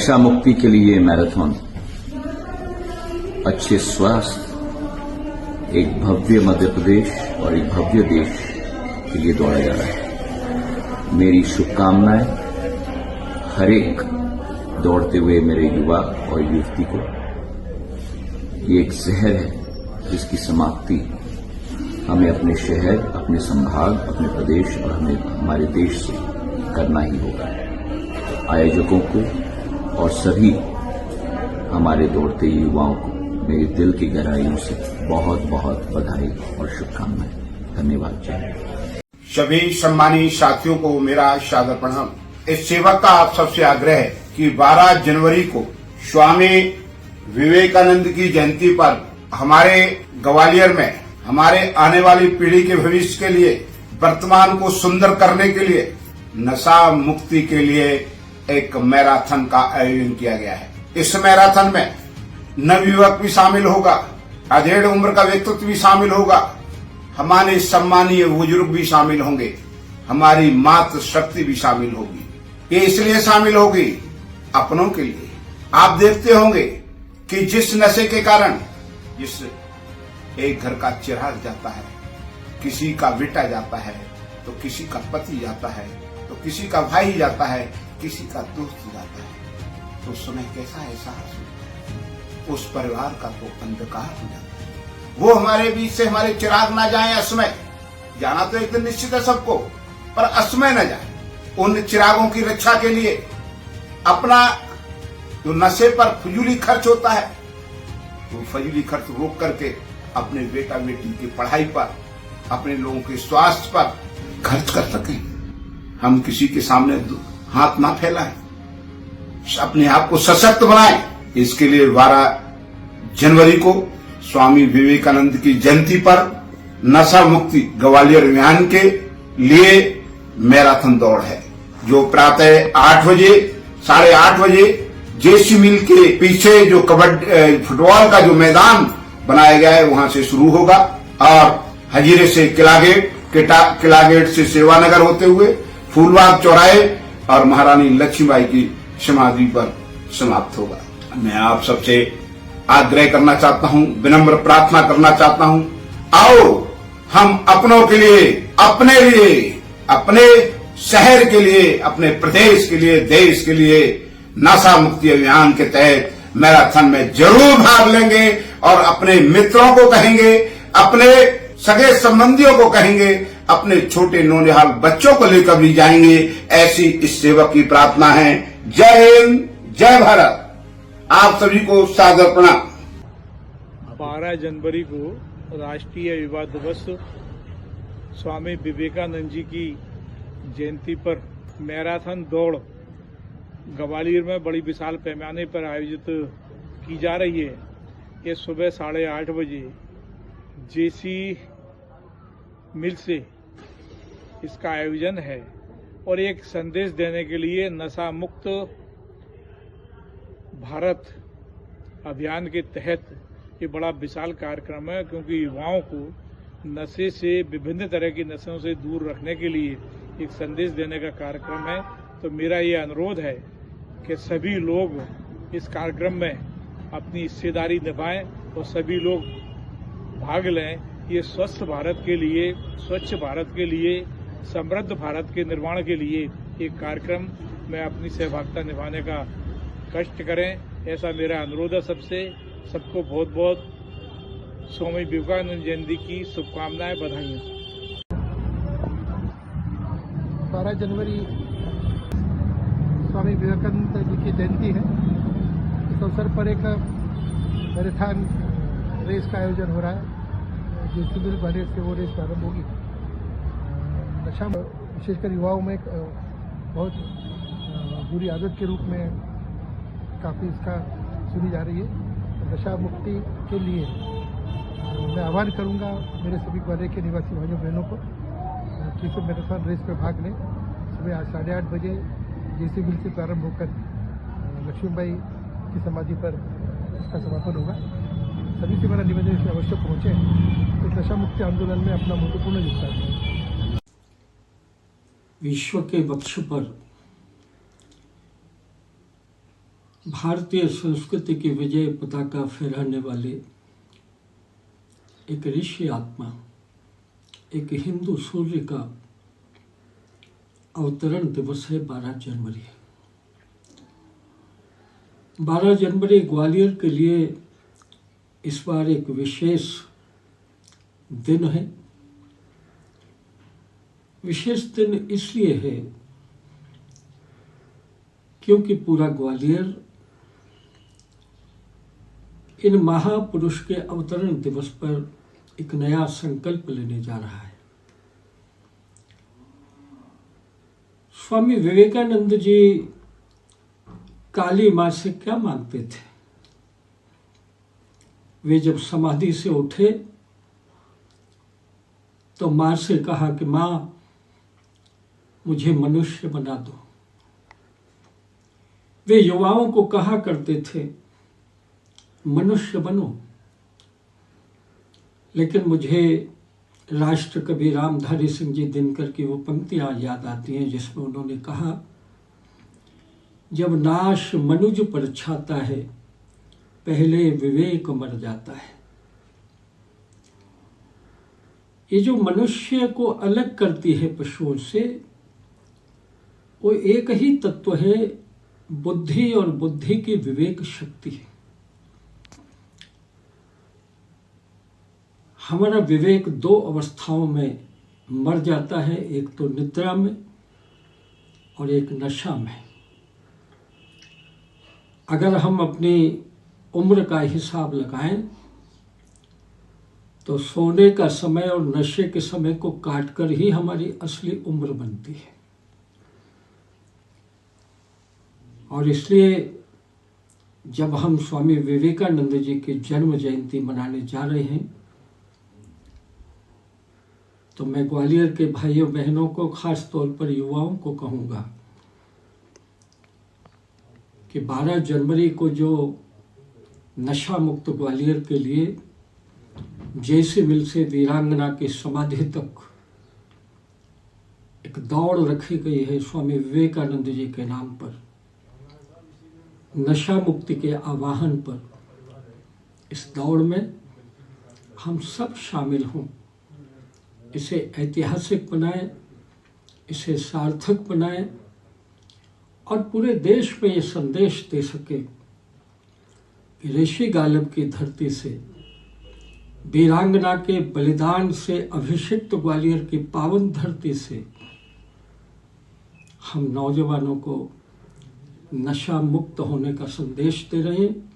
नशा मुक्ति के लिए मैराथन, अच्छे स्वास्थ्य, एक भव्य मध्य प्रदेश और एक भव्य देश के लिए दौड़ा जा रहा है। मेरी शुभकामनाएं हर एक दौड़ते हुए मेरे युवा और युवती को। ये एक जहर है जिसकी समाप्ति हमें अपने शहर, अपने संभाग, अपने प्रदेश और हमारे देश से करना ही होगा। आयोजकों को और सभी हमारे दौड़ते युवाओं को मेरे दिल की गहराइयों से बहुत बहुत बधाई और शुभकामनाएं। धन्यवाद। जय। सभी सम्मानित साथियों को मेरा सादर प्रणाम। इस सेवक का आप सबसे आग्रह है कि 12 जनवरी को स्वामी विवेकानंद की जयंती पर हमारे ग्वालियर में हमारे आने वाली पीढ़ी के भविष्य के लिए, वर्तमान को सुंदर करने के लिए, नशा मुक्ति के लिए एक मैराथन का आयोजन किया गया है। इस मैराथन में नवयुवक भी शामिल होगा, अधेड़ उम्र का व्यक्तित्व भी शामिल होगा, हमारे सम्मानीय बुजुर्ग भी शामिल होंगे, हमारी मातृ शक्ति भी शामिल होगी। ये इसलिए शामिल होगी अपनों के लिए। आप देखते होंगे कि जिस नशे के कारण जिस एक घर का चिराग जाता है, किसी का बेटा जाता है, तो किसी का पति जाता है, तो किसी का भाई जाता है, किसी का दोस्त जाता है, तो उस समय कैसा एहसास होता है? उस परिवार का तो अंधकार हो जाता है। वो हमारे बीच से हमारे चिराग ना जाए असमय। जाना तो एक दिन निश्चित है सबको, पर असमय न जाए। उन चिरागों की रक्षा के लिए अपना जो नशे पर फजूली खर्च होता है, वो फजूली खर्च रोक करके अपने बेटा बेटी की पढ़ाई पर, अपने लोगों के स्वास्थ्य पर खर्च कर सकें। हम किसी के सामने हाथ ना फैलाएं, अपने आप को सशक्त बनाएं। इसके लिए 12 जनवरी को स्वामी विवेकानंद की जयंती पर नशा मुक्ति ग्वालियर अभियान के लिए मैराथन दौड़ है, जो प्रातः 8 बजे, 8:30 बजे जेसी मिल के पीछे जो कबड्डी फुटबॉल का जो मैदान बनाया गया है वहां से शुरू होगा और हजीरे से किला गेट से सेवानगर होते हुए फूलबाग चौराहे और महारानी लक्ष्मीबाई की समाधि पर समाप्त होगा। मैं आप सबसे आग्रह करना चाहता हूं, विनम्र प्रार्थना करना चाहता हूं, आओ हम अपनों के लिए, अपने लिए, अपने शहर के लिए, अपने प्रदेश के लिए, देश के लिए नशा मुक्ति अभियान के तहत मैराथन में जरूर भाग लेंगे और अपने मित्रों को कहेंगे, अपने सगे संबंधियों को कहेंगे, अपने छोटे नौनिहाल बच्चों को लेकर भी जाएंगे। ऐसी इस सेवक की प्रार्थना है। जय हिंद, जय भारत। आप सभी को सादर प्रणाम। 12 जनवरी को राष्ट्रीय युवा दिवस स्वामी विवेकानंद जी की जयंती पर मैराथन दौड़ ग्वालियर में बड़ी विशाल पैमाने पर आयोजित की जा रही है। ये सुबह 8:30 बजे जेसी मिल से इसका आयोजन है और एक संदेश देने के लिए नशा मुक्त भारत अभियान के तहत ये बड़ा विशाल कार्यक्रम है, क्योंकि युवाओं को नशे से, विभिन्न तरह की नशों से दूर रखने के लिए एक संदेश देने का कार्यक्रम है। तो मेरा ये अनुरोध है कि सभी लोग इस कार्यक्रम में अपनी हिस्सेदारी निभाएं और सभी लोग भाग लें। ये स्वस्थ भारत के लिए, स्वच्छ भारत के लिए, समृद्ध भारत के निर्माण के लिए एक कार्यक्रम में अपनी सहभागिता निभाने का कष्ट करें, ऐसा मेरा अनुरोध है सबसे। सबको बहुत बहुत स्वामी विवेकानंद जयंती की शुभकामनाएं, बधाइयाँ। 12 जनवरी स्वामी विवेकानंद जी की जयंती है। इस अवसर पर एक मैराथन रेस का आयोजन हो रहा है। जेसी मिल ग्वालियर से वो रेस प्रारंभ होगी। नशा विशेषकर युवाओं में एक बहुत बुरी आदत के रूप में काफ़ी इसका सुनी जा रही है। नशा मुक्ति के लिए मैं आह्वान करूंगा मेरे सभी ग्वालियर के निवासी भाइयों बहनों को कि इस मैराथन रेस में भाग लें। सुबह 8:30 बजे जेसी मिल से प्रारंभ होकर लक्ष्मीबाई की समाधि पर इसका समापन होगा। सभी से मेरा निवेदन है अवश्य पहुंचे, इस नशा मुक्ति आंदोलन में अपना महत्वपूर्ण योगदान दें। विश्व के वक्ष पर भारतीय संस्कृति की विजय पताका फहराने वाले एक ऋषि आत्मा, एक हिंदू सूर्य का अवतरण दिवस है 12 जनवरी। 12 जनवरी ग्वालियर के लिए इस बार एक विशेष दिन है। विशेष दिन इसलिए है क्योंकि पूरा ग्वालियर इन महापुरुष के अवतरण दिवस पर एक नया संकल्प लेने जा रहा है। स्वामी विवेकानंद जी काली मां से क्या मांगते थे? वे जब समाधि से उठे तो मां से कहा कि मां, मुझे मनुष्य बना दो। वे युवाओं को कहा करते थे, मनुष्य बनो। लेकिन मुझे राष्ट्र कवि रामधारी सिंह जी दिनकर की वो पंक्तियां याद आती हैं जिसमें उन्होंने कहा, जब नाश मनुज पर छाता है, पहले विवेक मर जाता है। ये जो मनुष्य को अलग करती है पशुओं से, वो एक ही तत्व है, बुद्धि, और बुद्धि की विवेक शक्ति है। हमारा विवेक 2 अवस्थाओं में मर जाता है, एक तो निद्रा में और एक नशा में। अगर हम अपनी उम्र का हिसाब लगाएं तो सोने का समय और नशे के समय को काटकर ही हमारी असली उम्र बनती है। और इसलिए जब हम स्वामी विवेकानंद जी की जन्म जयंती मनाने जा रहे हैं तो मैं ग्वालियर के भाइयों बहनों को, खास तौर पर युवाओं को कहूँगा कि 12 जनवरी को जो नशा मुक्त ग्वालियर के लिए जैसे मिल से वीरांगना की समाधि तक एक दौड़ रखी गई है स्वामी विवेकानंद जी के नाम पर, नशा मुक्ति के आह्वान पर, इस दौड़ में हम सब शामिल हों। इसे ऐतिहासिक बनाएं, इसे सार्थक बनाएं और पूरे देश में ये संदेश दे सके कि ऋषि गालिब की धरती से, वीरांगना के बलिदान से अभिषिक्त ग्वालियर की पावन धरती से हम नौजवानों को नशा मुक्त होने का संदेश दे रहे हैं।